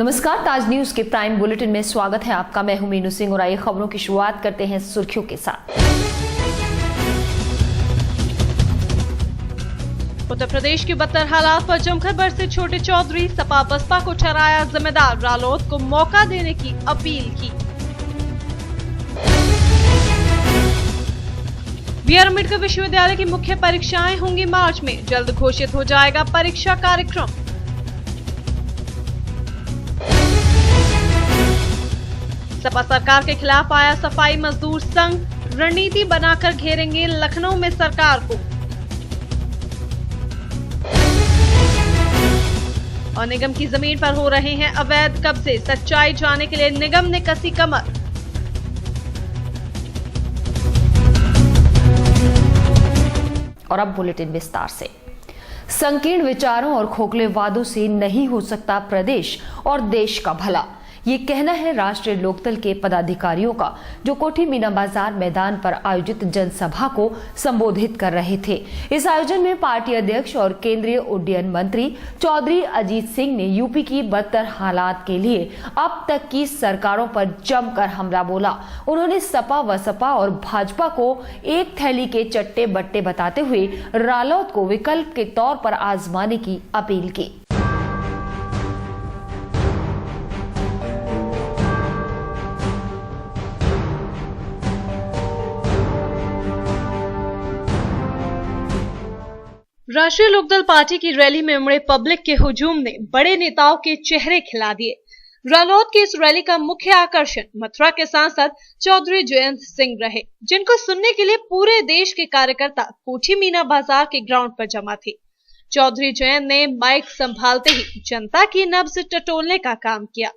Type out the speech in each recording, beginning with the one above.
नमस्कार, ताज न्यूज के prime bulletin में स्वागत है आपका। मैं हूं मीनू सिंह और आइए खबरों की शुरुआत करते हैं सुर्खियों के साथ। उत्तर प्रदेश के बदतर हालात पर जमकर बरसे छोटे चौधरी। सपा बसपा को ठहराया जिम्मेदार, रालोद को मौका देने की अपील की। बी.आर. अम्बेडकर विश्वविद्यालय की मुख्य परीक्षाएं होंगी मार्च में, जल्द घोषित हो जाएगा परीक्षा कार्यक्रम। सपा सरकार के खिलाफ आया सफाई मजदूर संघ, रणनीति बनाकर घेरेंगे लखनऊ में सरकार को। और निगम की जमीन पर हो रहे हैं अवैध कब्जे, सच्चाई जानने के लिए निगम ने कसी कमर। और अब बुलेटिन विस्तार से। संकीर्ण विचारों और खोखले वादों से नहीं हो सकता प्रदेश और देश का भला, ये कहना है राष्ट्रीय लोकदल के पदाधिकारियों का, जो कोठी मीना बाजार मैदान पर आयोजित जनसभा को संबोधित कर रहे थे। इस आयोजन में पार्टी अध्यक्ष और केंद्रीय उड्डयन मंत्री चौधरी अजीत सिंह ने यूपी की बदतर हालात के लिए अब तक की सरकारों पर जमकर हमला बोला। उन्होंने सपा व सपा और भाजपा को एक थैली के चट्टे बट्टे बताते हुए रालोद को विकल्प के तौर पर आजमाने की अपील की। राष्ट्रीय लोकदल पार्टी की रैली में उमड़े पब्लिक के हुजूम ने बड़े नेताओं के चेहरे खिला दिए। रालोद की इस रैली का मुख्य आकर्षण मथुरा के सांसद चौधरी जयंत सिंह रहे, जिनको सुनने के लिए पूरे देश के कार्यकर्ता कोठी मीना बाजार के ग्राउंड पर जमा थे। चौधरी जयंत ने माइक संभालते ही जनता की नब्ज टटोलने का काम किया।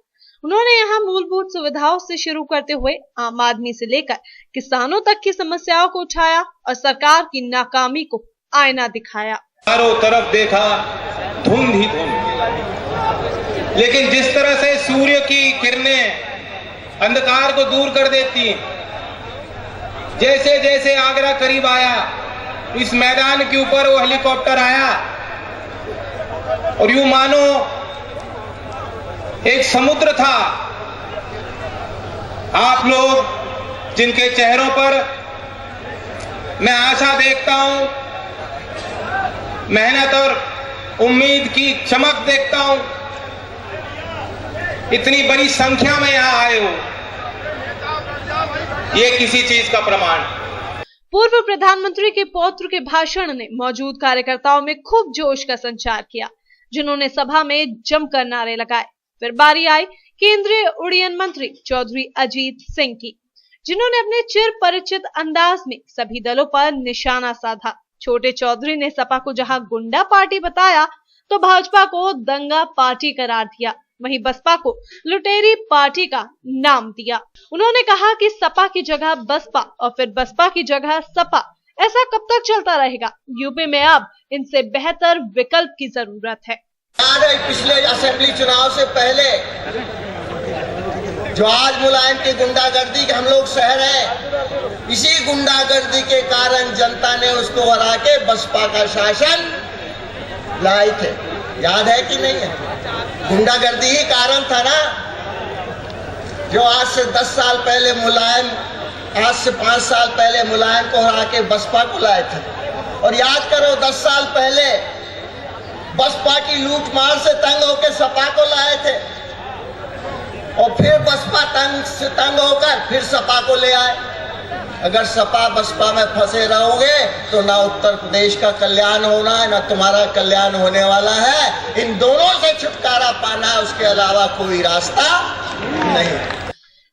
उन्होंने यहाँ मूलभूत सुविधाओं से शुरू करते हुए आम आदमी से लेकर किसानों तक की समस्याओं को उठाया और सरकार की नाकामी को आईना दिखाया। चारों तरफ देखा धुंध ही धुंध, लेकिन जिस तरह से सूर्य की किरणें अंधकार को दूर कर देती, जैसे जैसे आगरा करीब आया, इस मैदान के ऊपर वो हेलीकॉप्टर आया और यूं मानो एक समुद्र था। आप लोग जिनके चेहरों पर मैं आशा देखता हूं, मेहनत और उम्मीद की चमक देखता हूं, इतनी बड़ी संख्या में यहां आए हो, ये किसी चीज का प्रमाण। पूर्व प्रधानमंत्री के पौत्र के भाषण ने मौजूद कार्यकर्ताओं में खूब जोश का संचार किया, जिन्होंने सभा में जमकर नारे लगाए। फिर बारी आई केंद्रीय उड्डयन मंत्री चौधरी अजीत सिंह की, जिन्होंने अपने चिर परिचित अंदाज में सभी दलों पर निशाना साधा। छोटे चौधरी ने सपा को जहां गुंडा पार्टी बताया, तो भाजपा को दंगा पार्टी करार दिया, वहीं बसपा को लुटेरी पार्टी का नाम दिया। उन्होंने कहा कि सपा की जगह बसपा और फिर बसपा की जगह सपा, ऐसा कब तक चलता रहेगा? यूपी में अब इनसे बेहतर विकल्प की जरूरत है। पिछले असेंबली चुनाव से पहले जो आज मुलायम की गुंडागर्दी के हम लोग सह रहे, इसी गुंडागर्दी के कारण जनता ने उसको हरा के बसपा का शासन लाए थे। याद है कि नहीं है? गुंडागर्दी ही कारण था ना, जो आज से 10 साल पहले मुलायम, आज से 5 साल पहले मुलायम को हरा के बसपा को लाए थे। और याद करो, 10 साल पहले बसपा की लूट मार से तंग होकर सपा को लाए थे, और फिर बसपा तंग होकर फिर सपा को ले आए। अगर सपा बसपा में फंसे रहोगे तो ना उत्तर प्रदेश का कल्याण होना है, ना तुम्हारा कल्याण होने वाला है। इन दोनों से छुटकारा पाना है, उसके अलावा कोई रास्ता नहीं।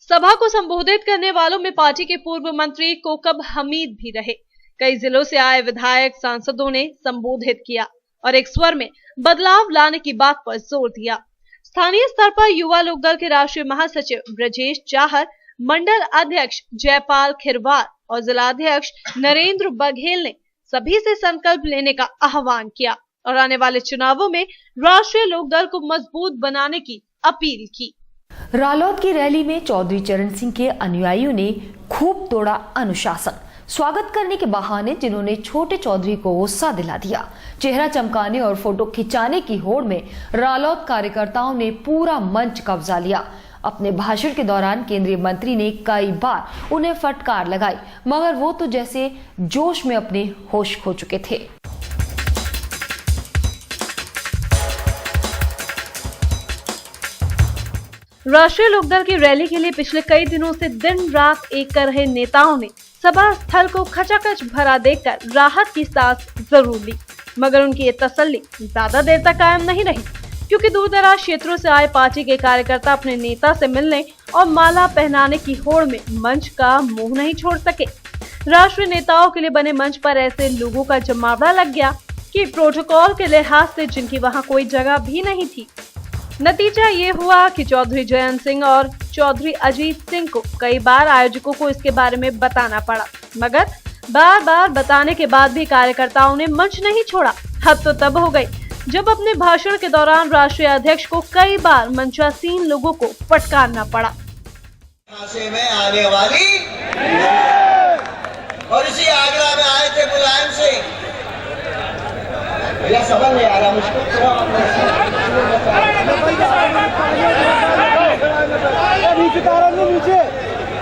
सभा को संबोधित करने वालों में पार्टी के पूर्व मंत्री कोकब हमीद भी रहे। कई जिलों से आए विधायक सांसदों ने संबोधित किया और एक स्वर में बदलाव लाने की बात पर जोर दिया। स्थानीय स्तर पर युवा लोकदल के राष्ट्रीय महासचिव ब्रजेश चाहर, मंडल अध्यक्ष जयपाल खिरवार और जिलाध्यक्ष नरेंद्र बघेल ने सभी से संकल्प लेने का आह्वान किया और आने वाले चुनावों में राष्ट्रीय लोकदल को मजबूत बनाने की अपील की। रालोद की रैली में चौधरी चरण सिंह के अनुयायियों ने खूब तोड़ा अनुशासन। स्वागत करने के बहाने जिन्होंने छोटे चौधरी को गुस्सा दिला दिया। चेहरा चमकाने और फोटो खिंचाने की होड़ में रालोद कार्यकर्ताओं ने पूरा मंच कब्जा लिया। अपने भाषण के दौरान केंद्रीय मंत्री ने कई बार उन्हें फटकार लगाई, मगर वो तो जैसे जोश में अपने होश खो चुके थे। राष्ट्रीय लोकदल की रैली के लिए पिछले कई दिनों से दिन रात एक कर रहे नेताओं ने सभा स्थल को खचाखच भरा देखकर राहत की सांस जरूर ली, मगर उनकी ये तसल्ली ज्यादा देर तक कायम नहीं रही, क्योंकि दूर दराज क्षेत्रों से आए पार्टी के कार्यकर्ता अपने नेता से मिलने और माला पहनाने की होड़ में मंच का मुंह नहीं छोड़ सके। राष्ट्रीय नेताओं के लिए बने मंच पर ऐसे लोगों का जमावड़ा लग गया कि प्रोटोकॉल के लिहाज से जिनकी वहां कोई जगह भी नहीं थी। नतीजा ये हुआ कि चौधरी जयंत सिंह और चौधरी अजीत सिंह को कई बार आयोजकों को इसके बारे में बताना पड़ा, मगर बार बार बताने के बाद भी कार्यकर्ताओं ने मंच नहीं छोड़ा। हद तो तब हो गई जब अपने भाषण के दौरान राष्ट्रीय अध्यक्ष को कई बार मंचासीन लोगों को फटकारना पड़ा। में आने वाली और इसी आगरा में आए थे मुलायम सिंह। मेरा समझ नहीं आ रहा मुझको।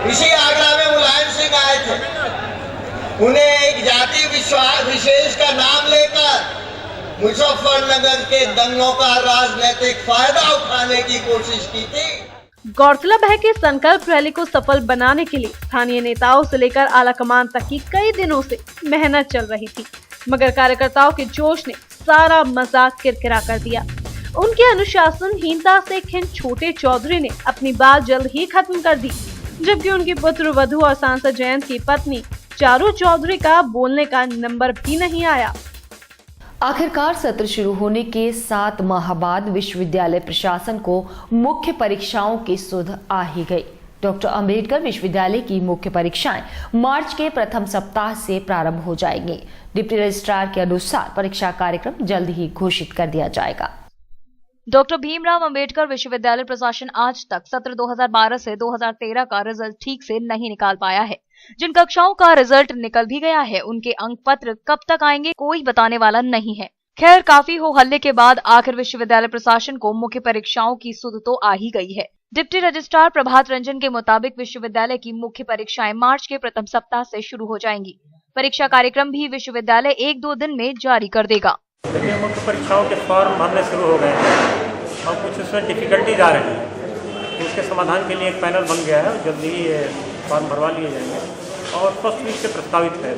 इसी आगरा में मुलायम सिंह आए थे। उन्हें एक जाति विशेष का नाम लेकर मुजफ्फरनगर के दंगों का राजनीतिक फायदा उठाने की कोशिश की थी। गौरतलब है कि संकल्प रैली को सफल बनाने के लिए स्थानीय नेताओं से लेकर आला कमान तक की कई दिनों से मेहनत चल रही थी, मगर कार्यकर्ताओं के जोश ने सारा मजाक किरकिरा कर दिया। उनके अनुशासनहीनता से खिन छोटे चौधरी ने अपनी बात जल्द ही खत्म कर दी, जबकि उनकी पुत्र वधू और सांसद जयंत की पत्नी चारू चौधरी का बोलने का नंबर भी नहीं आया। आखिरकार सत्र शुरू होने के 7 माह बाद विश्वविद्यालय प्रशासन को मुख्य परीक्षाओं की सुध आ ही गई। डॉक्टर अंबेडकर विश्वविद्यालय की मुख्य परीक्षाएं मार्च के प्रथम सप्ताह से प्रारंभ हो जाएंगी। डिप्टी रजिस्ट्रार के अनुसार परीक्षा कार्यक्रम जल्द ही घोषित कर दिया जाएगा। डॉक्टर भीमराव अंबेडकर विश्वविद्यालय प्रशासन आज तक सत्र 2012 से 2013 का रिजल्ट ठीक से नहीं निकाल पाया है। जिन कक्षाओं का रिजल्ट निकल भी गया है, उनके अंक पत्र कब तक आएंगे कोई बताने वाला नहीं है। खैर, काफी हो हल्ले के बाद आखिर विश्वविद्यालय प्रशासन को मुख्य परीक्षाओं की सुध तो आ ही गई है। डिप्टी रजिस्ट्रार प्रभात रंजन के मुताबिक विश्वविद्यालय की मुख्य परीक्षाएं मार्च के प्रथम सप्ताह से शुरू हो जाएंगी। परीक्षा कार्यक्रम भी विश्वविद्यालय 1-2 दिन में जारी कर देगा। मुख्य परीक्षाओं के फॉर्म भरने शुरू हो गए हैं और कुछ उसमें डिफिकल्टीज आ रही हैं। इसके समाधान के लिए एक पैनल बन गया है, जल्दी ही फॉर्म भरवा लिए जाएंगे और फर्स्ट वीक से प्रस्तावित है।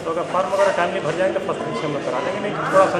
तो अगर फॉर्म वगैरह टाइमली भर जाएंगे तो फर्स्ट वीक से हम करा देंगे, नहीं थोड़ा सा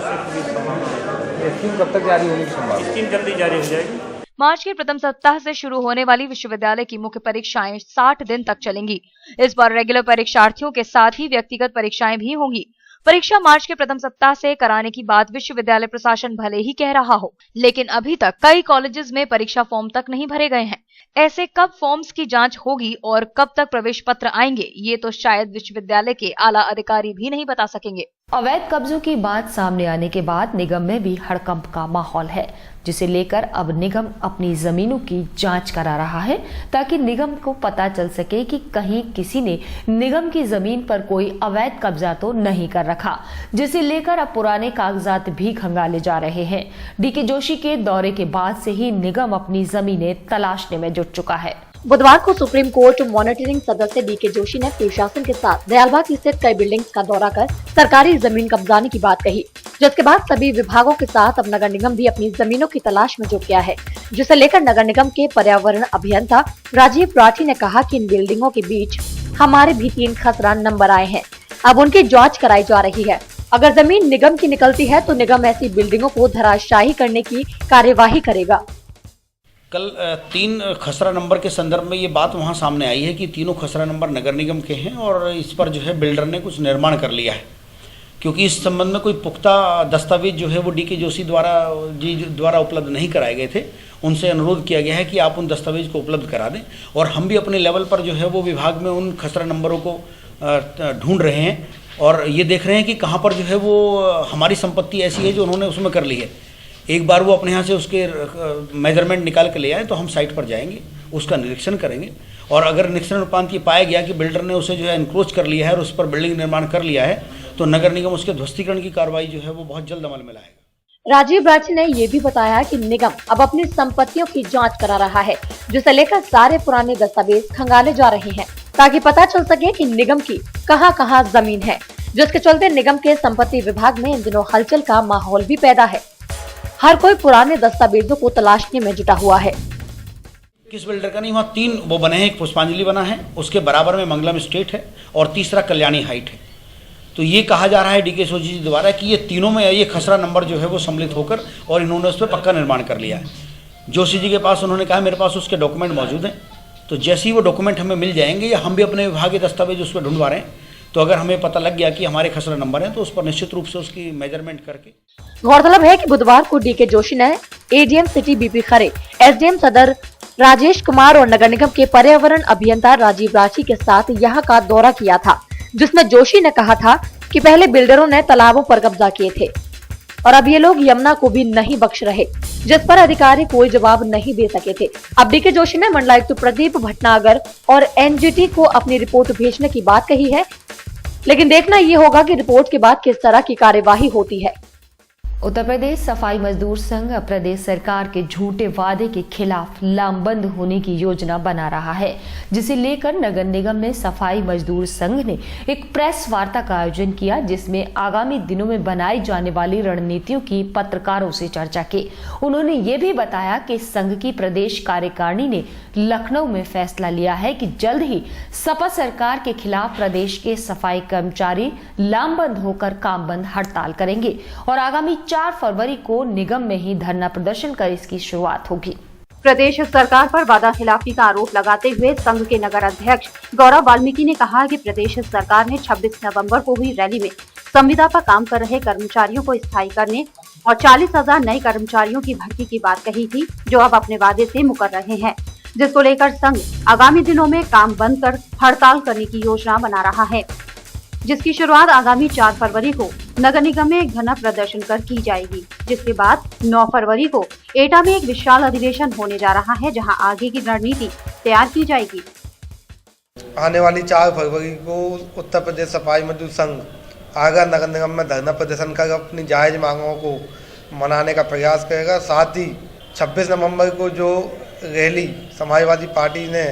स्कीम कब तक जारी होने की संभावना? स्कीम जल्दी जारी हो जाएगी। मार्च के प्रथम सप्ताह से शुरू होने वाली विश्वविद्यालय की मुख्य परीक्षाएं 60 दिन तक चलेंगी। इस बार रेगुलर परीक्षार्थियों के साथ ही व्यक्तिगत परीक्षाएं भी होंगी। परीक्षा मार्च के प्रथम सप्ताह से कराने की बात विश्वविद्यालय प्रशासन भले ही कह रहा हो, लेकिन अभी तक कई कॉलेजेस में परीक्षा फॉर्म तक नहीं भरे गए हैं। ऐसे कब फॉर्म्स की जांच होगी और कब तक प्रवेश पत्र आएंगे, ये तो शायद विश्वविद्यालय के आला अधिकारी भी नहीं बता सकेंगे। अवैध कब्जों की बात सामने आने के बाद निगम में भी हड़कंप का माहौल है, जिसे लेकर अब निगम अपनी जमीनों की जांच करा रहा है, ताकि निगम को पता चल सके कि कहीं किसी ने निगम की जमीन पर कोई अवैध कब्जा तो नहीं कर रखा, जिसे लेकर अब पुराने कागजात भी खंगाले जा रहे हैं। डीके जोशी के दौरे के बाद से ही निगम अपनी जमीनें तलाशने में जुट चुका है। बुधवार को सुप्रीम कोर्ट मॉनिटरिंग सदस्य डीके जोशी ने प्रशासन के साथ दयालबाग स्थित कई बिल्डिंग्स का दौरा कर सरकारी जमीन कब्जाने की बात कही, जिसके बाद सभी विभागों के साथ अब नगर निगम भी अपनी जमीनों की तलाश में जुट गया है, जिसे लेकर नगर निगम के पर्यावरण अभियंता राजीव राठी ने कहा कि इन बिल्डिंगों के बीच हमारे भी 3 खसरा नंबर आए हैं। अब उनकी जाँच कराई जा रही है। अगर जमीन निगम की निकलती है तो निगम ऐसी बिल्डिंगों को धराशायी करने की कार्यवाही करेगा। कल 3 खसरा नंबर के संदर्भ में ये बात वहाँ सामने आई है कि तीनों खसरा नंबर नगर निगम के हैं और इस पर जो है बिल्डर ने कुछ निर्माण कर लिया है, क्योंकि इस संबंध में कोई पुख्ता दस्तावेज जो है वो डीके जोशी द्वारा उपलब्ध नहीं कराए गए थे। उनसे अनुरोध किया गया है कि आप उन दस्तावेज को उपलब्ध करा दें और हम भी अपने लेवल पर जो है वो विभाग में उन खसरा नंबरों को ढूंढ रहे हैं और ये देख रहे हैं कि कहाँ पर जो है वो हमारी संपत्ति ऐसी है जो उन्होंने उसमें कर ली है। एक बार वो अपने यहाँ से उसके मेजरमेंट निकाल के ले आए तो हम साइट पर जाएंगे, उसका निरीक्षण करेंगे, और अगर निरीक्षण उपरांत ये पाया गया कि बिल्डर ने उसे जो है एनक्रोच कर लिया है और उस पर बिल्डिंग निर्माण कर लिया है, तो नगर निगम उसके ध्वस्तीकरण की कार्रवाई जो है वो बहुत जल्द अमल में लाएगा। राजीव राठी ने ये भी बताया कि निगम अब अपनी संपत्तियों की जांच करा रहा है, जिसे लेकर सारे पुराने दस्तावेज खंगाले जा रहे हैं ताकि पता चल सके कि निगम की कहां-कहां जमीन है, जिसके चलते निगम के संपत्ति विभाग में इन दिनों हलचल का माहौल भी पैदा है। हर कोई पुराने दस्तावेजों को तलाशने में जुटा हुआ है। किस बिल्डर का नहीं, वहाँ 3 वो बने हैं, एक पुष्पांजलि बना है, उसके बराबर में मंगलम स्टेट है और तीसरा कल्याणी हाइट है। तो ये कहा जा रहा है डीके सोची जी द्वारा कि ये तीनों में ये खसरा नंबर जो है वो सम्मिलित होकर और इन्होंने उस पर पक्का निर्माण कर लिया है। जोशी जी के पास उन्होंने कहा मेरे पास उसके डॉक्यूमेंट मौजूद हैं, तो जैसे ही वो डॉक्यूमेंट हमें मिल जाएंगे या हम भी अपने विभाग के दस्तावेज उस पर ढूंढवा रहे हैं, तो अगर हमें पता लग गया कि हमारे खसरा नंबर है तो उस पर निश्चित रूप से उसकी मेजरमेंट करके। गौरतलब है कि बुधवार को डीके जोशी ने एडीएम सिटी बीपी खरे, एसडीएम सदर राजेश कुमार और नगर निगम के पर्यावरण अभियंता राजीव राठी के साथ यहाँ का दौरा किया था, जिसमें जोशी ने कहा था कि पहले बिल्डरों ने तालाबों पर कब्जा किए थे और अब ये लोग यमुना को भी नहीं बख्श रहे, जिस पर अधिकारी कोई जवाब नहीं दे सके थे। अब डीके जोशी ने मंडलायुक्त प्रदीप भटनागर और एनजीटी को अपनी रिपोर्ट भेजने की बात कही है, लेकिन देखना ये होगा कि रिपोर्ट के बाद किस तरह की कार्यवाही होती है। उत्तर प्रदेश सफाई मजदूर संघ प्रदेश सरकार के झूठे वादे के खिलाफ लामबंद होने की योजना बना रहा है, जिसे लेकर नगर निगम में सफाई मजदूर संघ ने एक प्रेस वार्ता का आयोजन किया, जिसमें आगामी दिनों में बनाई जाने वाली रणनीतियों की पत्रकारों से चर्चा की। उन्होंने ये भी बताया कि संघ की प्रदेश कार्यकारिणी ने लखनऊ में फैसला लिया है कि जल्द ही सपा सरकार के खिलाफ प्रदेश के सफाई कर्मचारी लामबंद होकर काम बंद हड़ताल करेंगे और आगामी 4 फरवरी को निगम में ही धरना प्रदर्शन कर इसकी शुरुआत होगी। प्रदेश सरकार पर वादा खिलाफी का आरोप लगाते हुए संघ के नगर अध्यक्ष गौरव वाल्मीकि ने कहा कि प्रदेश सरकार ने 26 नवंबर को हुई रैली में संविदा पर काम कर रहे कर्मचारियों को स्थायी करने और 40,000 नए कर्मचारियों की भर्ती की बात कही थी, जो अब अपने वादे से मुकर रहे हैं, जिसको लेकर संघ आगामी दिनों में काम बंद कर हड़ताल करने की योजना बना रहा है, जिसकी शुरुआत आगामी 4 फरवरी को नगर निगम में एक धरना प्रदर्शन कर की जाएगी, जिसके बाद 9 फरवरी को एटा में एक विशाल अधिवेशन होने जा रहा है, जहां आगे की रणनीति तैयार की जाएगी। आने वाली 4 फरवरी को उत्तर प्रदेश सफाई मजदूर संघ आगरा नगर निगम में धरना प्रदर्शन कर अपनी जायज मांगों को मनाने का प्रयास करेगा। साथ ही 26 नवंबर को जो रैली समाजवादी पार्टी ने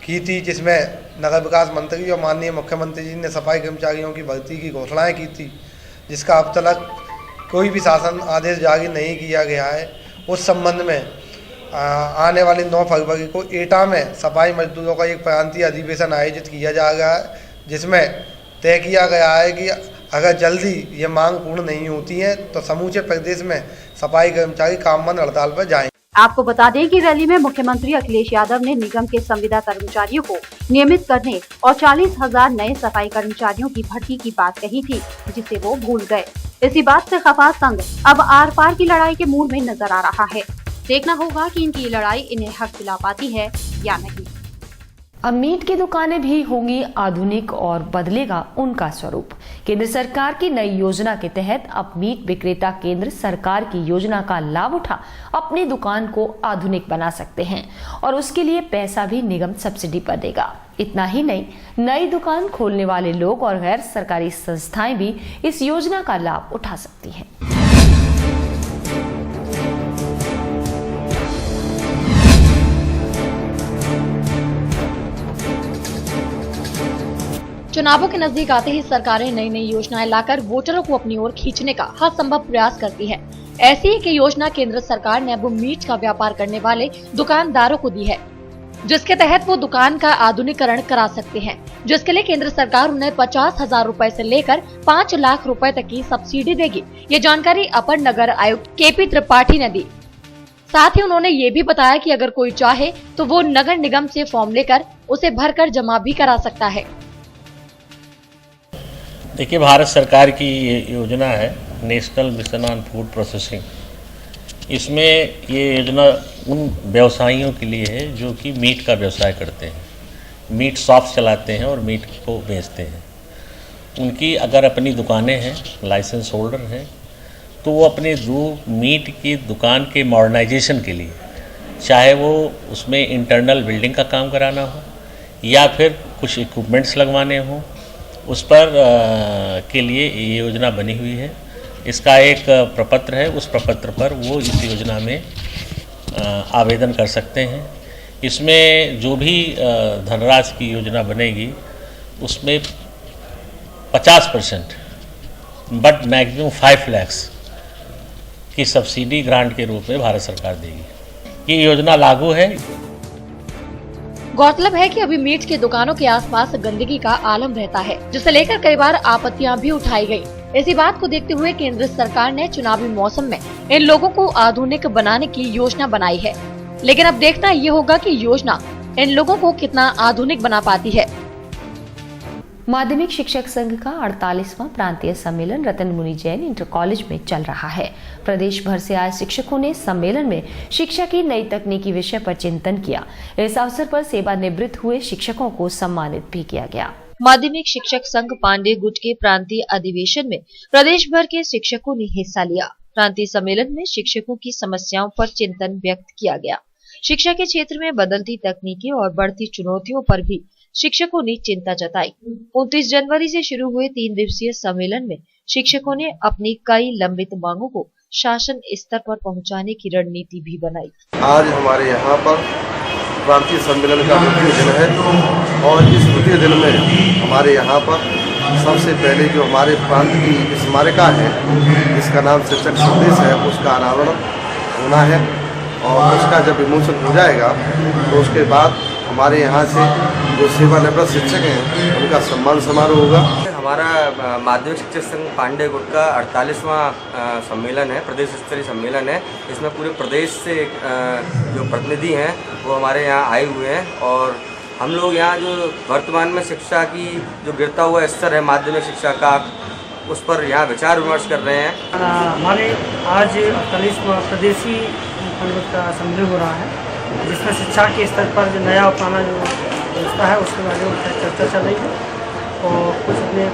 की थी, जिसमें नगर विकास मंत्री और माननीय मुख्यमंत्री जी ने सफाई कर्मचारियों की भर्ती की घोषणाएं की थी, जिसका अब तक कोई भी शासन आदेश जारी नहीं किया गया है। उस संबंध में आने वाली 9 फरवरी को एटा में सफाई मजदूरों का एक प्रांतीय अधिवेशन आयोजित किया जा रहा है, जिसमें तय किया गया है कि अगर जल्दी ये मांग पूर्ण नहीं होती है तो समूचे प्रदेश में सफाई कर्मचारी काम बंद हड़ताल पर जाएंगे। आपको बता दें कि रैली में मुख्यमंत्री अखिलेश यादव ने निगम के संविदा कर्मचारियों को नियमित करने और 40,000 नए सफाई कर्मचारियों की भर्ती की बात कही थी, जिसे वो भूल गए। इसी बात से खफा संघ अब आर पार की लड़ाई के मूड में नजर आ रहा है। देखना होगा कि इनकी लड़ाई इन्हें हक दिला पाती है या नहीं। अब मीट की दुकानें भी होंगी आधुनिक और बदलेगा उनका स्वरूप। केंद्र सरकार की नई योजना के तहत अब मीट विक्रेता केंद्र सरकार की योजना का लाभ उठा अपनी दुकान को आधुनिक बना सकते हैं और उसके लिए पैसा भी निगम सब्सिडी पर देगा। इतना ही नहीं, नई दुकान खोलने वाले लोग और गैर सरकारी संस्थाएं भी इस योजना का लाभ उठा सकती हैं। चुनावों के नजदीक आते ही सरकारें नई नई योजनाएं लाकर वोटरों को अपनी ओर खींचने का हर संभव प्रयास करती है। ऐसी एक योजना केंद्र सरकार ने अब मीट का व्यापार करने वाले दुकानदारों को दी है, जिसके तहत वो दुकान का आधुनिकीकरण करा सकते हैं, जिसके लिए केंद्र सरकार उन्हें 50,000 रुपए से लेकर 5 लाख रुपए तक की सब्सिडी देगी। ये जानकारी अपर नगर आयुक्त केपी त्रिपाठी ने दी। साथ ही उन्होंने ये भी बताया कि अगर कोई चाहे तो वो नगर निगम से फॉर्म लेकर उसे भरकर जमा भी करा सकता है। देखिए, भारत सरकार की ये योजना है national mission on food processing. इसमें ये योजना उन व्यवसायियों के लिए है जो कि मीट का व्यवसाय करते हैं, मीट शॉप्स चलाते हैं और मीट को बेचते हैं। उनकी अगर अपनी दुकानें हैं, लाइसेंस होल्डर हैं, तो वो अपने मीट की दुकान के मॉडर्नाइजेशन के लिए, चाहे वो उसमें इंटरनल बिल्डिंग का काम कराना हो या फिर कुछ इक्विपमेंट्स लगवाने हों, उस पर के लिए ये योजना बनी हुई है। इसका एक प्रपत्र है, उस प्रपत्र पर वो इस योजना में आवेदन कर सकते हैं। इसमें जो भी धनराशि की योजना बनेगी उसमें 50% बट मैक्सिमम 5 लाख की सब्सिडी ग्रांट के रूप में भारत सरकार देगी। ये योजना लागू है। गौरतलब है कि अभी मीट की दुकानों के आसपास गंदगी का आलम रहता है, जिसे लेकर कई बार आपत्तियां भी उठाई गई। इसी बात को देखते हुए केंद्र सरकार ने चुनावी मौसम में इन लोगों को आधुनिक बनाने की योजना बनाई है, लेकिन अब देखना ये होगा कि योजना इन लोगों को कितना आधुनिक बना पाती है। माध्यमिक शिक्षक संघ का 48वां प्रांतीय सम्मेलन रतन मुनि जैन इंटर कॉलेज में चल रहा है। प्रदेश भर से आए शिक्षकों ने सम्मेलन में शिक्षा की नई तकनीकी विषय पर चिंतन किया। इस अवसर पर सेवानिवृत्त हुए शिक्षकों को सम्मानित भी किया गया। माध्यमिक शिक्षक संघ पांडे गुट के प्रांतीय अधिवेशन में प्रदेश भर के शिक्षकों ने हिस्सा लिया। प्रांतीय सम्मेलन में शिक्षकों की समस्याओं पर चिंतन व्यक्त किया गया। शिक्षा के क्षेत्र में बदलती तकनीकी और बढ़ती चुनौतियों पर भी शिक्षकों ने चिंता जताई। 29 जनवरी से शुरू हुए 3 दिवसीय सम्मेलन में शिक्षकों ने अपनी कई लंबित मांगों को शासन स्तर पर पहुंचाने की रणनीति भी बनाई। आज हमारे यहाँ पर प्रांतीय सम्मेलन का द्वितीय दिन है और इस द्वितीय दिन में हमारे यहाँ पर सबसे पहले जो हमारे प्रांत की स्मारिका है, जिसका नाम शिक्षक संदेश है, उसका अनावरण होना है और उसका जब विमोचन हो जाएगा तो उसके बाद हमारे यहाँ से जो सेवानिवृत्त शिक्षक हैं उनका सम्मान समारोह होगा। हमारा माध्यमिक शिक्षक संघ पांडे गुट का 48वां सम्मेलन है, प्रदेश स्तरीय सम्मेलन है। इसमें पूरे प्रदेश से जो प्रतिनिधि हैं वो हमारे यहाँ आए हुए हैं और हम लोग यहाँ जो वर्तमान में शिक्षा की जो गिरता हुआ स्तर है माध्यमिक शिक्षा का, उस पर यहाँ विचार विमर्श कर रहे हैं। हमारे आज 48वां प्रदेशी का सम्मेलन हो रहा है, जिसमें शिक्षा के स्तर पर जो नया पुराना जो व्यवस्था है उसके बारे में चर्चा चल रही है और कुछ अपने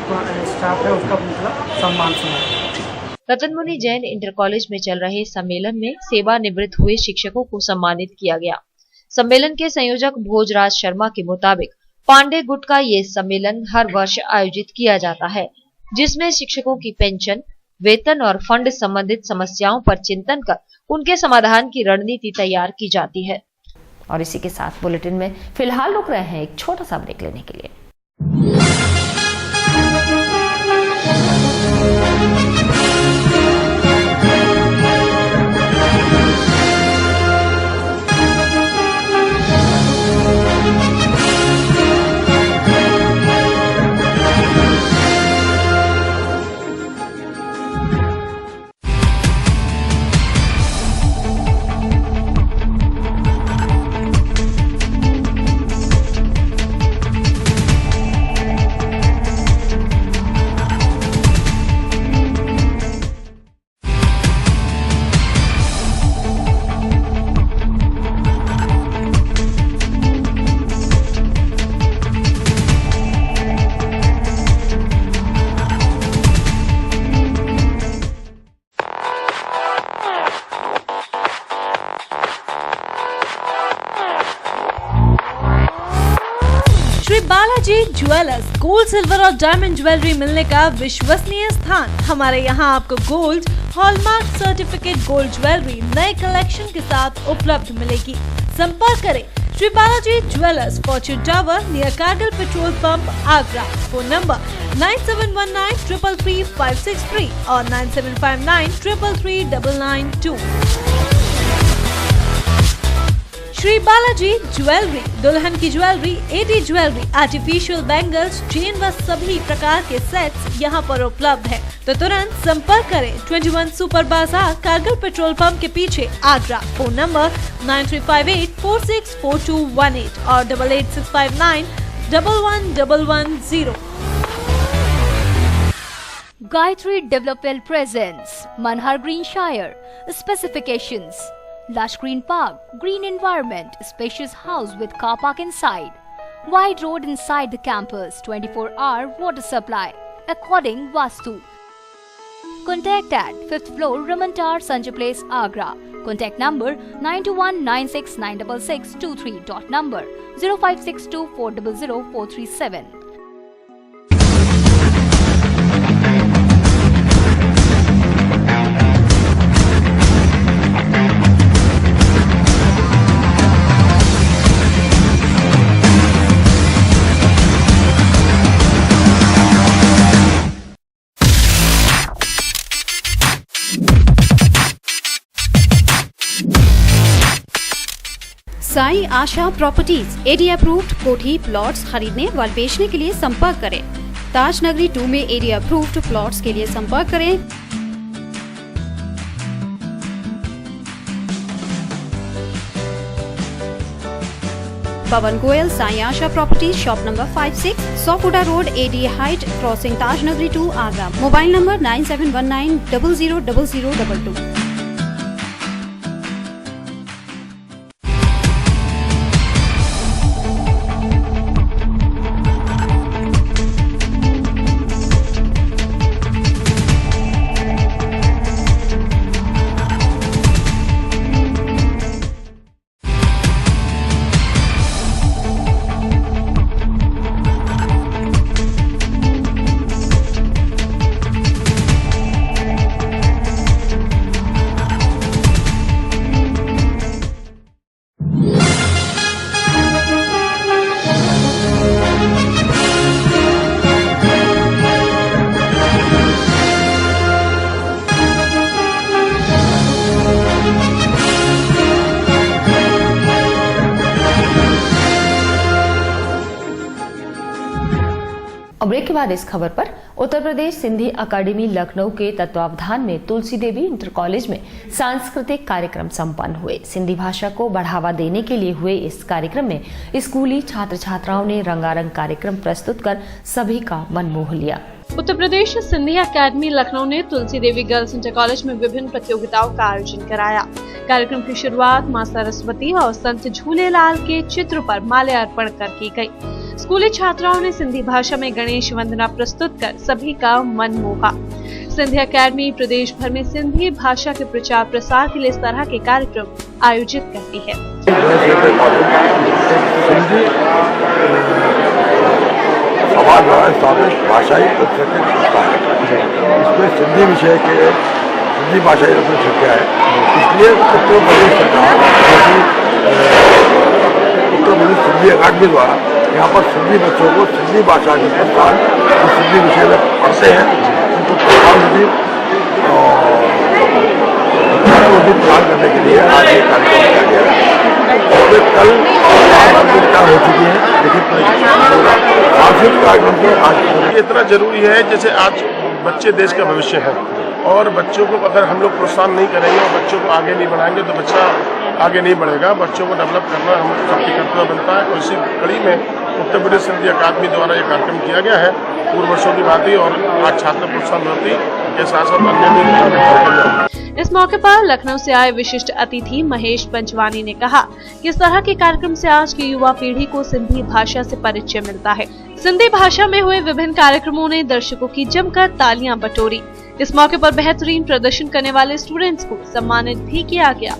स्टाफ है उसका मतलब सम्मान समारोह। रतन मुनि जैन इंटर कॉलेज में चल रहे सम्मेलन में सेवानिवृत्त हुए शिक्षकों को सम्मानित किया गया। सम्मेलन के संयोजक भोजराज शर्मा के मुताबिक पांडे गुट का ये सम्मेलन हर वर्ष आयोजित किया जाता है, जिसमें शिक्षकों की पेंशन, वेतन और फंड संबंधित समस्याओं पर चिंतन कर उनके समाधान की रणनीति तैयार की जाती है। और इसी के साथ बुलेटिन में फिलहाल रुक रहे हैं एक छोटा सा ब्रेक लेने के लिए। Shri Balaji jewellers, gold, silver और डायमंड ज्वेलरी मिलने का विश्वसनीय स्थान। हमारे यहाँ आपको gold, hallmark certificate gold jewellery नए कलेक्शन के साथ उपलब्ध मिलेगी। संपर्क करें Shri Balaji jewellers, fortune tower near Kargil petrol pump, Agra. Phone number 9719333563 और 9759333992। श्री बालाजी ज्वेलरी, दुल्हन की jewellery, AD jewellery, artificial bangles, chain व सभी प्रकार के सेट्स यहाँ पर उपलब्ध है, तो तुरंत संपर्क करें 21 सुपर बाजार, कारगिल पेट्रोल पंप के पीछे, आगरा। फोन नंबर 9358464218 और 8865911110। Gayatri Development presents Manhar Green Shire. Specifications: lush green park, green environment, spacious house with car park inside, wide road inside the campus, 24-hour water supply, according Vastu. Contact at 5th floor Raman Tower, Sanjay Place, Agra. Contact number 9219696623. Dot number 0562400437. Sai Asha properties area approved कोठी plots खरीदने व बेचने के लिए संपर्क करें। ताज नगरी 2 में area approved plots के लिए संपर्क करें। Pawan Goyal, Sai Asha properties, shop number 56, Sofuda road, ADA height, crossing Taj Nagari 2, Agra. Mobile number 9719000022। Break के बाद इस खबर पर, उत्तर प्रदेश सिंधी अकादमी लखनऊ के तत्वावधान में तुलसी देवी इंटर कॉलेज में सांस्कृतिक कार्यक्रम संपन्न हुए। सिंधी भाषा को बढ़ावा देने के लिए हुए इस कार्यक्रम में स्कूली छात्र छात्राओं ने रंगारंग कार्यक्रम प्रस्तुत कर सभी का मन मोह लिया। उत्तर प्रदेश सिंधी अकादमी लखनऊ ने Tulsi Devi girls inter college में विभिन्न प्रतियोगिताओं का आयोजन कराया। कार्यक्रम की शुरुआत मां सरस्वती और संत झूलेलाल के चित्र पर माल्यार्पण कर की गई। स्कूली छात्राओं ने सिंधी भाषा में गणेश वंदना प्रस्तुत कर सभी का मन मोहा। सिंधी अकादमी प्रदेश भर में सिंधी भाषा के प्रचार प्रसार के लिए इस तरह के कार्यक्रम आयोजित करती है। समाज द्वारा स्थापित भाषाई सांस्कृतिक संस्था है। इसमें सिंधी विषय के सिंधी भाषाई रत्न छपा है। इसलिए उत्तर प्रदेश सरकार उत्तर प्रदेश सिंधी अकादमी द्वारा यहाँ पर सिंधी बच्चों को सिंधी भाषा के प्रसार जो सिंधी विषय में पढ़ते हैं उनको प्रधानमंत्री प्रदान करने के लिए आज ये कार्यक्रम किया गया है। कल प्रतियोगिता हो चुकी है, लेकिन सांस्कृतिक कार्यक्रम को आज इतना जरूरी है। जैसे आज बच्चे देश का भविष्य है और बच्चों को अगर हम लोग प्रोत्साहन नहीं करेंगे और बच्चों को आगे नहीं बढ़ाएंगे तो बच्चा आगे नहीं बढ़ेगा। बच्चों को डेवलप करना हम सबकी कर्तव्य बनता है और इसी कड़ी में उत्तर प्रदेश सिंधी अकादमी द्वारा ये कार्यक्रम किया गया है। पूर्व वर्षों की बात ही और आज छात्र प्रोत्साहन भर्ती के साथ साथ अन्य भी कार्यक्रम। इस मौके पर लखनऊ से आए विशिष्ट अतिथि महेश पंचवानी ने कहा कि इस तरह के कार्यक्रम से आज की युवा पीढ़ी को सिंधी भाषा से परिचय मिलता है। सिंधी भाषा में हुए विभिन्न कार्यक्रमों ने दर्शकों की जमकर तालियां बटोरी। इस मौके पर बेहतरीन प्रदर्शन करने वाले स्टूडेंट्स को सम्मानित भी किया गया।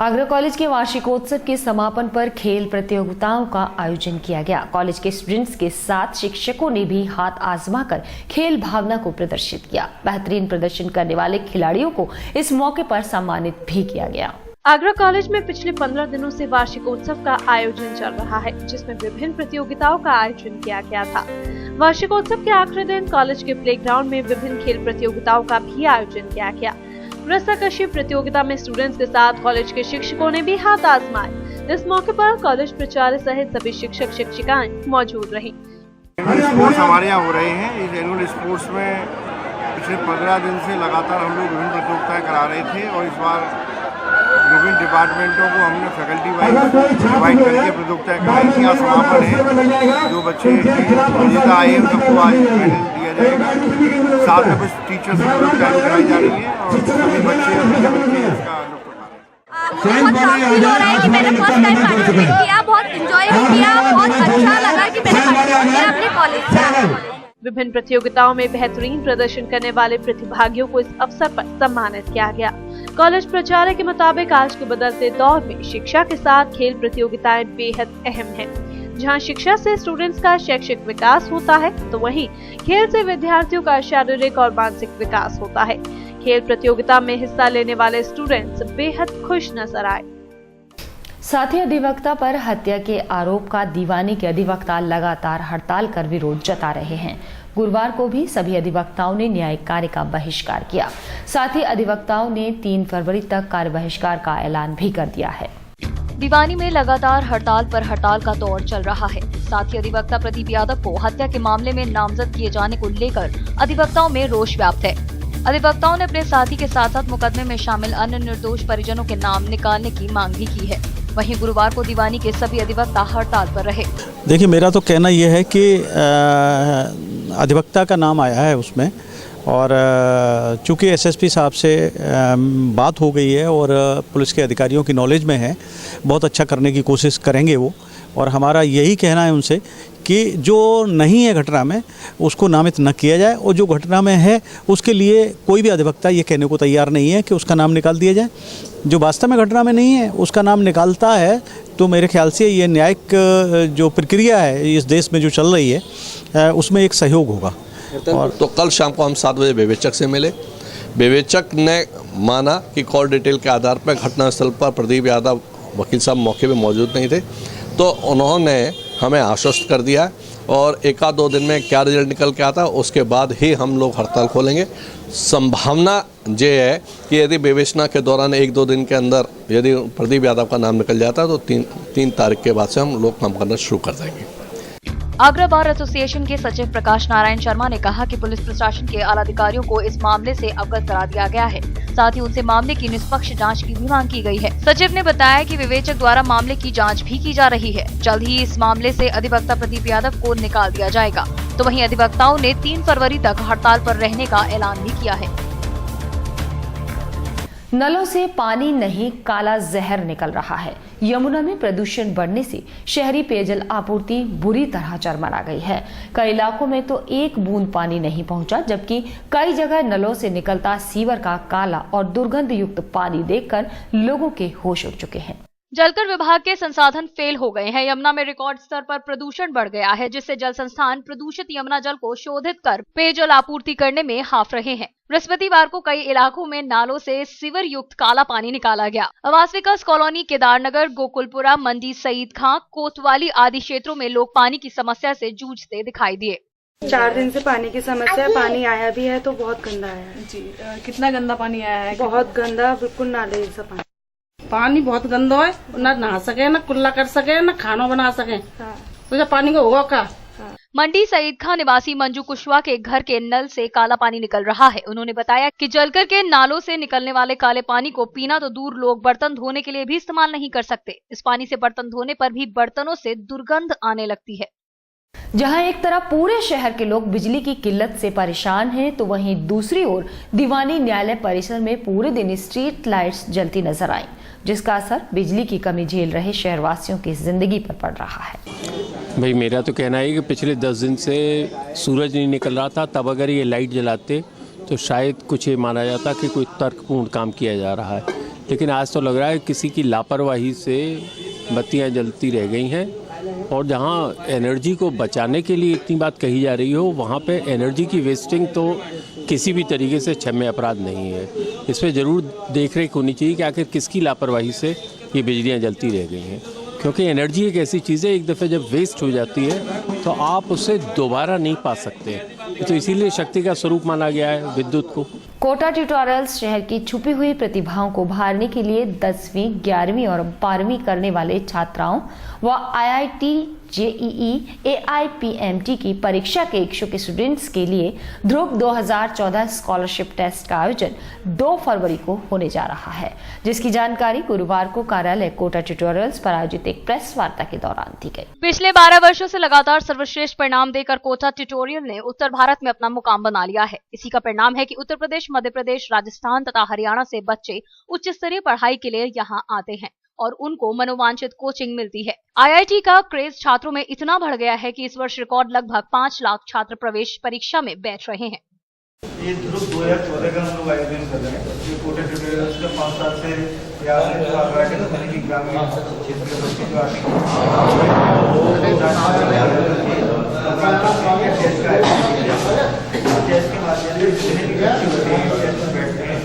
आगरा कॉलेज के वार्षिकोत्सव के समापन पर खेल प्रतियोगिताओं का आयोजन किया गया। कॉलेज के स्टूडेंट्स के साथ शिक्षकों ने भी हाथ आजमाकर खेल भावना को प्रदर्शित किया। बेहतरीन प्रदर्शन करने वाले खिलाड़ियों को इस मौके पर सम्मानित भी किया गया। आगरा कॉलेज में पिछले 15 दिनों से वार्षिकोत्सव का आयोजन चल रहा है, जिसमें विभिन्न प्रतियोगिताओं का आयोजन किया गया था। वार्षिकोत्सव के आखिरी दिन कॉलेज के प्लेग्राउंड में विभिन्न खेल प्रतियोगिताओं का भी आयोजन किया गया। रस्साकशी प्रतियोगिता में स्टूडेंट्स के साथ कॉलेज के शिक्षकों ने भी हाथ आजमाए। इस मौके पर कॉलेज प्राचार्य सहित सभी शिक्षक शिक्षिकाएं मौजूद रहीं। स्पोर्ट्स हमारे यहाँ हो रहे हैं। इस एनुअल स्पोर्ट्स में पिछले 15 दिन से लगातार हम लोग विभिन्न प्रतियोगिताएं करा रहे थे और इस बार विभिन्न डिपार्टमेंटों को हमने फैकल्टी वाइज डिवाइड करके प्रतियोगिताएं कराई थी। यहाँ समापन है। जो बच्चे विजेता आए हैं सबको आज मेडल दिया जाएगा। साथ में कुछ टीचर्स की प्रतियोगिताएं कराई जा रही है और सभी बच्चे इसका बहुत प्राउड फील हो रहा है कि मैंने फर्स्ट टाइम पार्टिसिपेट किया। बहुत एंजॉय किया, बहुत अच्छा लगा कि मैंने पार्टिसिपेट किया अपने कॉलेज से। विभिन्न प्रतियोगिताओं में बेहतरीन प्रदर्शन करने वाले प्रतिभागियों को इस अवसर पर सम्मानित किया गया। कॉलेज प्राचार्य के मुताबिक आज के बदलते दौर में शिक्षा के साथ खेल प्रतियोगिताएं बेहद अहम हैं। जहां शिक्षा से स्टूडेंट्स का शैक्षिक विकास होता है, तो वहीं खेल से विद्यार्थियों का शारीरिक और मानसिक विकास होता है। खेल प्रतियोगिता में हिस्सा लेने वाले स्टूडेंट्स बेहद खुश नजर आए। साथ ही अधिवक्ता पर हत्या के आरोप का दीवानी के अधिवक्ता लगातार हड़ताल कर विरोध जता रहे हैं। गुरुवार को भी सभी अधिवक्ताओं ने न्यायिक कार्य का बहिष्कार किया। साथ ही अधिवक्ताओं ने 3 फरवरी तक कार्य बहिष्कार का ऐलान भी कर दिया है। दीवानी में लगातार हड़ताल पर हड़ताल का दौर चल रहा है। साथ ही अधिवक्ता प्रदीप यादव को हत्या के मामले में नामजद किए जाने को लेकर अधिवक्ताओं में रोष व्याप्त है। अधिवक्ताओं ने अपने साथी के साथ साथ मुकदमे में शामिल अन्य निर्दोष परिजनों के नाम निकालने की मांग भी की है। वहीं गुरुवार को दीवानी के सभी अधिवक्ता हड़ताल पर रहे। देखिए, मेरा तो कहना यह है कि अधिवक्ता का नाम आया है उसमें, और चूँकि एसएसपी साहब से बात हो गई है और पुलिस के अधिकारियों की नॉलेज में है, बहुत अच्छा करने की कोशिश करेंगे वो। और हमारा यही कहना है उनसे कि जो नहीं है घटना में उसको नामित न किया जाए, और जो घटना में है उसके लिए कोई भी अधिवक्ता ये कहने को तैयार नहीं है कि उसका नाम निकाल दिया जाए। जो वास्तव में घटना में नहीं है उसका नाम निकालता है तो मेरे ख्याल से ये न्यायिक जो प्रक्रिया है इस देश में जो चल रही है उसमें एक सहयोग होगा। और तो कल शाम को हम 7 बजे विवेचक से मिले। विवेचक ने माना कि कॉल डिटेल के आधार पर घटनास्थल पर प्रदीप यादव वकील साहब मौके पर मौजूद नहीं थे, तो उन्होंने हमें आश्वस्त कर दिया और 1-2 दिन में क्या रिजल्ट निकल के आता उसके बाद ही हम लोग हड़ताल खोलेंगे। संभावना ये है कि यदि विवेचना के दौरान 1-2 दिन के अंदर यदि प्रदीप यादव का नाम निकल जाता है तो 3 तारीख के बाद से हम लोग काम करना शुरू कर देंगे। आगरा बार एसोसिएशन के सचिव प्रकाश नारायण शर्मा ने कहा कि पुलिस प्रशासन के आला अधिकारियों को इस मामले से अवगत करा दिया गया है। साथ ही उनसे मामले की निष्पक्ष जांच की भी मांग की गई है। सचिव ने बताया कि विवेचक द्वारा मामले की जांच भी की जा रही है। जल्द ही इस मामले से अधिवक्ता प्रदीप यादव को निकाल दिया जाएगा। तो वहीं अधिवक्ताओं ने 3 फरवरी तक हड़ताल पर रहने का ऐलान भी किया है। नलों से पानी नहीं, काला जहर निकल रहा है। यमुना में प्रदूषण बढ़ने से शहरी पेयजल आपूर्ति बुरी तरह चरमरा गई है। कई इलाकों में तो एक बूंद पानी नहीं पहुंचा, जबकि कई जगह नलों से निकलता सीवर का काला और दुर्गंध युक्त पानी देखकर लोगों के होश उड़ चुके हैं। जलकर विभाग के संसाधन फेल हो गए हैं। यमुना में रिकॉर्ड स्तर पर प्रदूषण बढ़ गया है, जिससे जल संस्थान प्रदूषित यमुना जल को शोधित कर पेयजल आपूर्ति करने में हाफ रहे हैं। बृहस्पतिवार को कई इलाकों में नालों से सीवर युक्त काला पानी निकाला गया। आवास विकास कॉलोनी, केदारनगर, गोकुलपुरा, मंडी सईद खां, कोतवाली आदि क्षेत्रों में लोग पानी की समस्या से जूझते दिखाई दिए। 4 दिन से पानी की समस्या है। पानी आया भी है तो बहुत गंदा आया है। जी, कितना गंदा पानी आया है? बहुत गंदा, बिल्कुल नाले जैसा पानी। पानी बहुत गंदा है, ना नहा सके, ना कुल्ला कर सके, ना खाना बना सके। तो जब पानी को होगा क्या? मंडी सईद खां निवासी मंजू कुशवाहा के घर के नल से काला पानी निकल रहा है। उन्होंने बताया कि जलकर के नालों से निकलने वाले काले पानी को पीना तो दूर, लोग बर्तन धोने के लिए भी इस्तेमाल नहीं कर सकते। इस पानी से बर्तन धोने पर भी बर्तनों से दुर्गंध आने लगती है। जहां एक तरफ पूरे शहर के लोग बिजली की किल्लत से परेशान हैं, तो वहीं दूसरी ओर दीवानी न्यायालय परिसर में पूरे दिन स्ट्रीट लाइट्स जलती नजर आई, जिसका असर बिजली की कमी झेल रहे शहरवासियों की जिंदगी पर पड़ रहा है। भाई, मेरा तो कहना है कि पिछले 10 दिन से सूरज नहीं निकल रहा था, तब अगर ये लाइट जलाते तो शायद कुछ ये माना जाता कि कोई तर्कपूर्ण काम किया जा रहा है। लेकिन आज तो लग रहा है किसी की लापरवाही से बत्तियां जलती रह गई हैं, और जहां एनर्जी को बचाने के लिए इतनी बात कही जा रही हो, वहां पे एनर्जी की वेस्टिंग तो किसी भी तरीके से क्षम्य अपराध नहीं है। इस पर ज़रूर देख रेख होनी चाहिए कि आखिर किसकी लापरवाही से ये बिजलियां जलती रह गई हैं, क्योंकि एनर्जी एक ऐसी चीज़ है, एक दफ़े जब वेस्ट हो जाती है तो आप उसे दोबारा नहीं पा सकते। तो इसीलिए शक्ति का स्वरूप माना गया है विद्युत को। कोटा ट्यूटोरियल्स शहर की छुपी हुई प्रतिभाओं को उभारने के लिए 10वीं, 11वीं और 12वीं करने वाले छात्राओं व IIT, JEE, AIPMT की परीक्षा के इच्छुक स्टूडेंट्स के लिए ध्रुव 2014 स्कॉलरशिप टेस्ट का आयोजन 2 फरवरी को होने जा रहा है, जिसकी जानकारी गुरुवार को कार्यालय कोटा ट्यूटोरियल्स पर आयोजित एक प्रेस वार्ता के दौरान दी गई। पिछले 12 वर्षों से लगातार सर्वश्रेष्ठ परिणाम देकर कोटा ट्यूटोरियल ने उत्तर भारत में अपना मुकाम बना लिया है। इसी का परिणाम है कि उत्तर प्रदेश, मध्य प्रदेश, राजस्थान तथा हरियाणा से बच्चे उच्च स्तरीय पढ़ाई के लिए यहाँ आते हैं। और उनको मनोवांछित कोचिंग मिलती है। IIT का क्रेज छात्रों में इतना बढ़ गया है कि इस वर्ष रिकॉर्ड लगभग 5 लाख छात्र प्रवेश परीक्षा में बैठ रहे हैं। ये 2014 का हम लोग आयोजन कर रहे हैं। ये कोटा ट्यूटोरियल्स का 5 साल से प्रयास है जो आगरा के तकनीकी ग्रामीण क्षेत्र के बच्चे जो आते हैं टेस्ट के माध्यम से जितने भी बच्चे होते हैं टेस्ट में बैठते हैं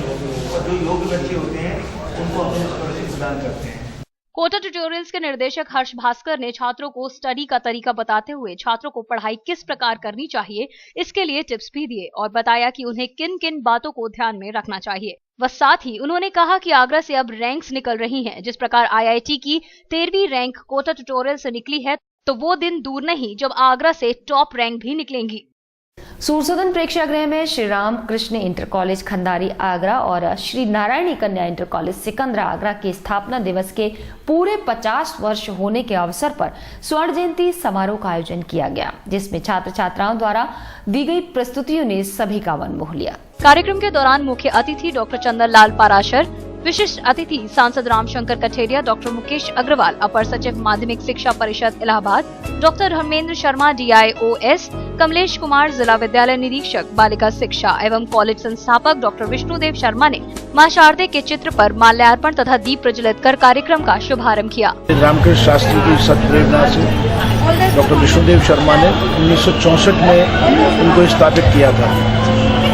और जो योग्य बच्चे होते हैं उनको हम स्कॉलरशिप प्रदान करते हैं। कोटा ट्यूटोरियल्स के निर्देशक हर्ष भास्कर ने छात्रों को स्टडी का तरीका बताते हुए छात्रों को पढ़ाई किस प्रकार करनी चाहिए इसके लिए टिप्स भी दिए और बताया कि उन्हें किन किन बातों को ध्यान में रखना चाहिए। व साथ ही उन्होंने कहा कि आगरा से अब रैंक्स निकल रही हैं। जिस प्रकार IIT की 13वीं रैंक कोटा ट्यूटोरियल से निकली है तो वो दिन दूर नहीं जब आगरा से टॉप रैंक भी निकलेंगी। सूरसदन प्रेक्षागृह में श्री राम कृष्ण इंटर कॉलेज खंडारी आगरा और श्री नारायणी कन्या इंटर कॉलेज सिकंदरा आगरा के स्थापना दिवस के पूरे 50 वर्ष होने के अवसर पर स्वर्ण जयंती समारोह का आयोजन किया गया, जिसमें छात्र छात्राओं द्वारा दी गई प्रस्तुतियों ने सभी का मन मोह लिया। कार्यक्रम के दौरान मुख्य अतिथि डॉक्टर चंदन लाल पाराशर, विशिष्ट अतिथि सांसद रामशंकर कठेरिया, डॉक्टर मुकेश अग्रवाल, अपर सचिव माध्यमिक शिक्षा परिषद इलाहाबाद, डॉक्टर धर्मेंद्र शर्मा DIOS, कमलेश कुमार जिला विद्यालय निरीक्षक बालिका शिक्षा एवं कॉलेज संस्थापक डॉक्टर विष्णुदेव शर्मा ने मां शारदे के चित्र पर माल्यार्पण तथा दीप प्रज्वलित कर कार्यक्रम का शुभारंभ किया। रामकृष्ण शास्त्री की सत्प्रेरणा से डॉक्टर विष्णुदेव शर्मा ने 1964 में उनको स्थापित किया था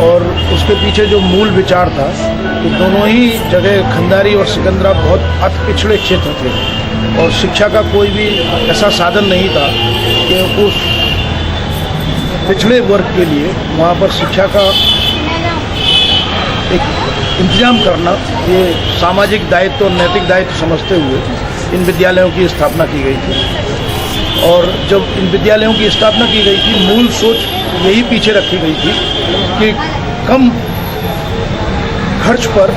और उसके पीछे जो मूल विचार था कि दोनों ही जगह खंडारी और सिकंदरा बहुत अति पिछड़े क्षेत्र थे और शिक्षा का कोई भी ऐसा साधन नहीं था कि उस पिछड़े वर्ग के लिए वहाँ पर शिक्षा का एक इंतजाम करना ये सामाजिक दायित्व और नैतिक दायित्व समझते हुए इन विद्यालयों की स्थापना की गई थी। और जब इन विद्यालयों की स्थापना की गई थी मूल सोच यही पीछे रखी गई थी कि कम खर्च पर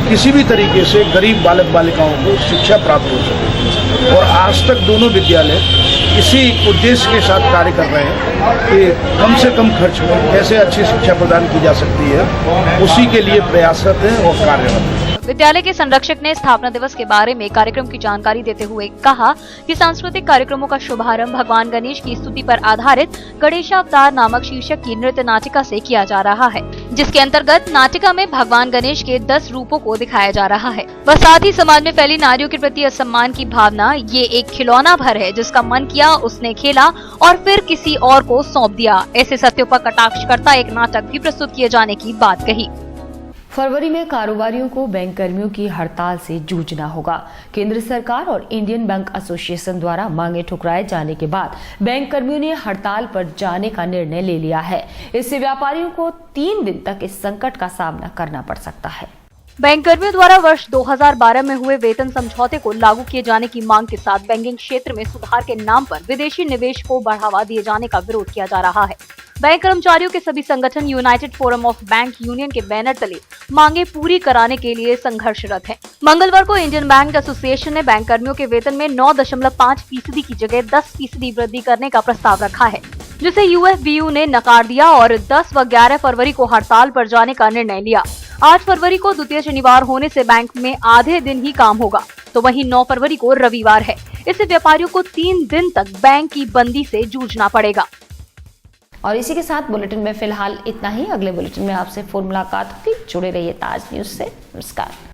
किसी भी तरीके से गरीब बालक बालिकाओं को शिक्षा प्राप्त हो सके और आज तक दोनों विद्यालय इसी उद्देश्य के साथ कार्य कर रहे हैं कि कम से कम खर्च में कैसे अच्छी शिक्षा प्रदान की जा सकती है, उसी के लिए प्रयासरत हैं और कार्यरत हैं। विद्यालय के संरक्षक ने स्थापना दिवस के बारे में कार्यक्रम की जानकारी देते हुए कहा कि सांस्कृतिक कार्यक्रमों का शुभारंभ भगवान गणेश की स्तुति पर आधारित गणेशावतार नामक शीर्षक की नृत्य नाटिका से किया जा रहा है, जिसके अंतर्गत नाटिका में भगवान गणेश के 10 रूपों को दिखाया जा रहा है। वह साथ ही समाज में फैली नारियों के प्रति असम्मान की भावना, ये एक खिलौना भर है जिसका मन किया उसने खेला और फिर किसी और को सौंप दिया, ऐसे सत्यों पर कटाक्ष करता एक नाटक भी प्रस्तुत किए जाने की बात कही। फरवरी में कारोबारियों को बैंक कर्मियों की हड़ताल से जूझना होगा। केंद्र सरकार और इंडियन बैंक एसोसिएशन द्वारा मांगे ठुकराए जाने के बाद बैंक कर्मियों ने हड़ताल पर जाने का निर्णय ले लिया है। इससे व्यापारियों को 3 दिन तक इस संकट का सामना करना पड़ सकता है। बैंक कर्मियों द्वारा वर्ष 2012 में हुए वेतन समझौते को लागू किए जाने की मांग के साथ बैंकिंग क्षेत्र में सुधार के नाम पर विदेशी निवेश को बढ़ावा दिए जाने का विरोध किया जा रहा है। बैंक कर्मचारियों के सभी संगठन United forum of bank union के बैनर तले मांगे पूरी कराने के लिए संघर्षरत है। मंगलवार को इंडियन बैंक एसोसिएशन ने बैंक कर्मियों के वेतन में 9.5% की जगह 10% वृद्धि करने का प्रस्ताव रखा है, जिसे UFBU ने नकार दिया और 10 व 11 फरवरी को हड़ताल पर जाने का निर्णय लिया। 8 फरवरी को द्वितीय शनिवार होने से बैंक में आधे दिन ही काम होगा, तो वहीं 9 फरवरी को रविवार है। इससे व्यापारियों को 3 दिन तक बैंक की बंदी से जूझना पड़ेगा। और इसी के साथ बुलेटिन में फिलहाल इतना ही। अगले बुलेटिन में आपसे फिर मुलाकात होगी। जुड़े रहिए ताज न्यूज से। नमस्कार।